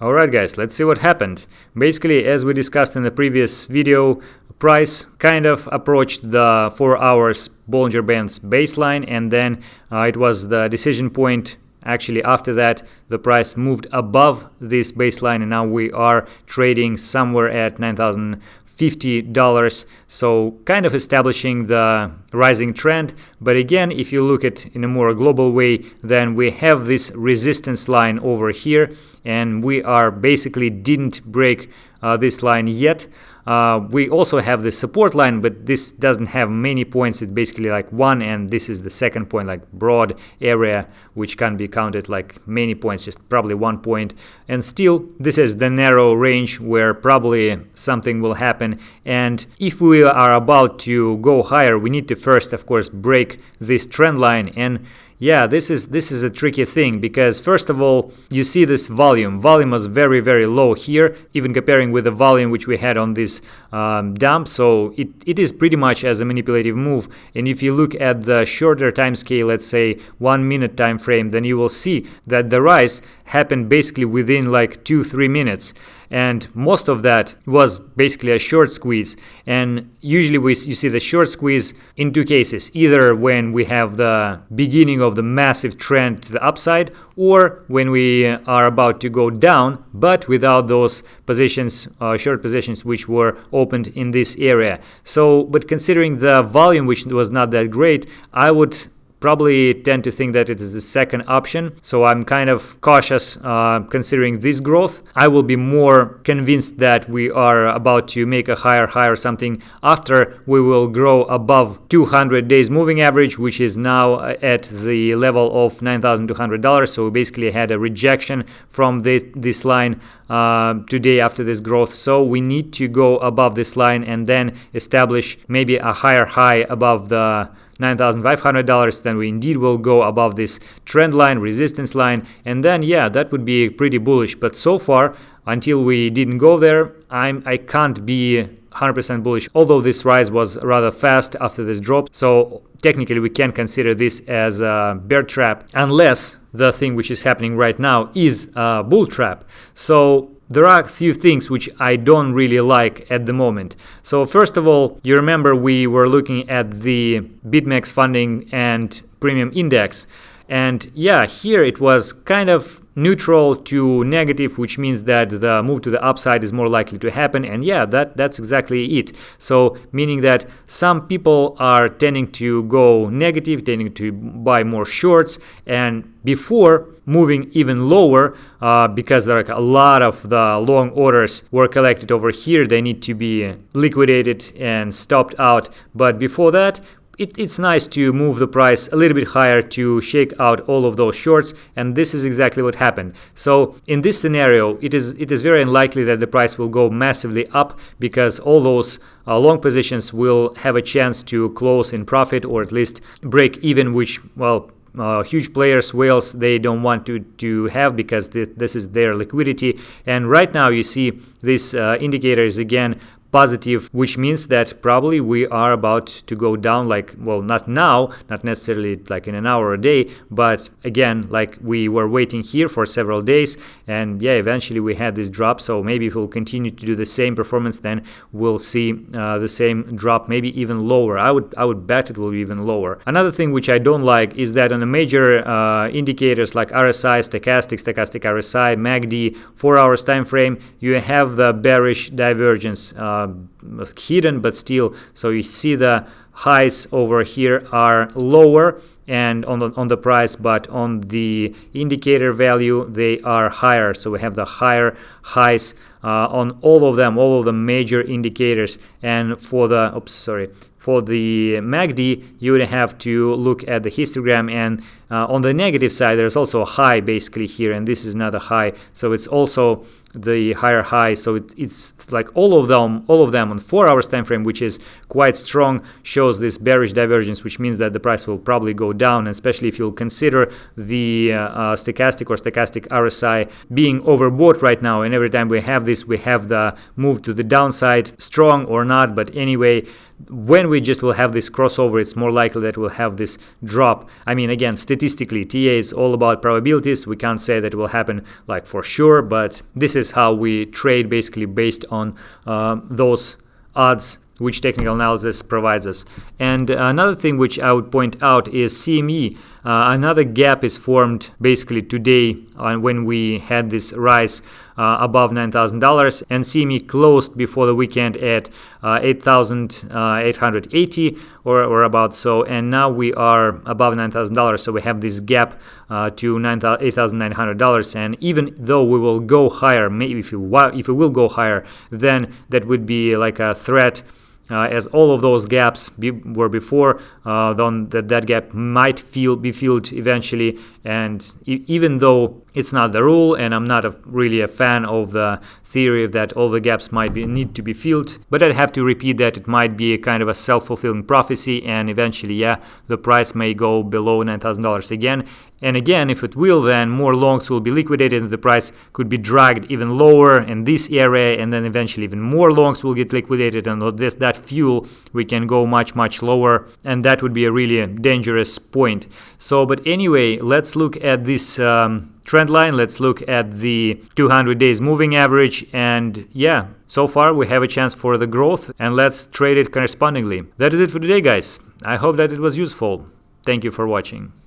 Alright guys, let's see what happened. Basically, as we discussed in the previous video, price kind of approached the 4 hours Bollinger Bands baseline, and then it was the decision point. Actually, after that, the price moved above this baseline, and now we are trading somewhere at $9,050, so kind of establishing the rising trend. But again, if you look at in a more global way, then we have this resistance line over here, and we are basically didn't break this line yet. We also have the support line, but this doesn't have many points. It's basically like one, and this is the second point, like broad area, which can be counted like many points, just probably 1 point. And still, this is the narrow range where probably something will happen. And if we are about to go higher, we need to first, of course, break this trend line. And yeah, this is a tricky thing, because first of all, you see this volume was very, very low here, even comparing with the volume which we had on this dump. So it is pretty much as a manipulative move. And if you look at the shorter time scale, let's say 1 minute time frame, then you will see that the rise happened basically within like 2-3 minutes. And most of that was basically a short squeeze. And usually you see the short squeeze in two cases, either when we have the beginning of the massive trend to the upside, or when we are about to go down, but without those positions, short positions, which were opened in this area. So, but considering the volume, which was not that great, I would probably tend to think that it is the second option. So I'm kind of cautious considering this growth. I will be more convinced that we are about to make a higher high or something after we will grow above 200 days moving average, which is now at the level of $9,200. So we basically had a rejection from this line today after this growth. So we need to go above this line and then establish maybe a higher high above the $9,500, then we indeed will go above this trend line, resistance line, and then yeah, that would be pretty bullish. But so far, until we didn't go there, I can't be 100% bullish, although this rise was rather fast after this drop. So technically we can consider this as a bear trap, unless the thing which is happening right now is a bull trap. So there are a few things which I don't really like at the moment. So first of all, you remember we were looking at the BitMEX funding and premium index. And yeah, here it was kind of neutral to negative, which means that the move to the upside is more likely to happen. And yeah, that's exactly it. So meaning that some people are tending to go negative, tending to buy more shorts, and before moving even lower, because there are a lot of the long orders were collected over here, they need to be liquidated and stopped out. But before that, it's nice to move the price a little bit higher to shake out all of those shorts, and this is exactly what happened. So in this scenario, it is very unlikely that the price will go massively up, because all those long positions will have a chance to close in profit, or at least break even, which, well, huge players, whales, they don't want to have, because this is their liquidity. And right now you see this indicator is again positive, which means that probably we are about to go down, like, well, not now, not necessarily like in an hour or a day, but again, like we were waiting here for several days, and yeah, eventually we had this drop. So maybe if we'll continue to do the same performance, then we'll see the same drop, maybe even lower. I would bet it will be even lower. Another thing which I don't like is that on the major indicators like RSI, stochastic RSI, MACD, 4 hours time frame, you have the bearish divergence hidden, but still. So you see the highs over here are lower and on the price, but on the indicator value they are higher. So we have the higher highs on all of the major indicators. And for the MACD, you would have to look at the histogram, and on the negative side there's also a high basically here, and this is not a high, so it's also the higher high. So it's like all of them on 4 hours time frame, which is quite strong, show shows this bearish divergence, which means that the price will probably go down, especially if you'll consider the stochastic or stochastic RSI being overbought right now. And every time we have this, we have the move to the downside, strong or not. But anyway, when we just will have this crossover, it's more likely that we'll have this drop. I mean, again, statistically, TA is all about probabilities. We can't say that it will happen like for sure, but this is how we trade, basically based on those odds which technical analysis provides us. And another thing which I would point out is CME. Another gap is formed basically today when we had this rise above $9,000, and CME closed before the weekend at 8,880 or about so, and now we are above $9,000, so we have this gap to $8,900. And even though we will go higher, maybe if we will go higher, then that would be like a threat. As all of those gaps were before, then that gap might be filled eventually. And even though it's not the rule, and I'm not really a fan of the theory that all the gaps need to be filled, but I'd have to repeat that it might be a kind of a self-fulfilling prophecy, and eventually, yeah, the price may go below $9,000 again. And again, if it will, then more longs will be liquidated and the price could be dragged even lower in this area, and then eventually even more longs will get liquidated, and that fuel we can go much lower, and that would be a really dangerous point. So, but anyway, let's look at this trend line. Let's look at the 200 days moving average, and yeah, so far we have a chance for the growth, and let's trade it correspondingly. That is it for today, guys. I hope that it was useful. Thank you for watching.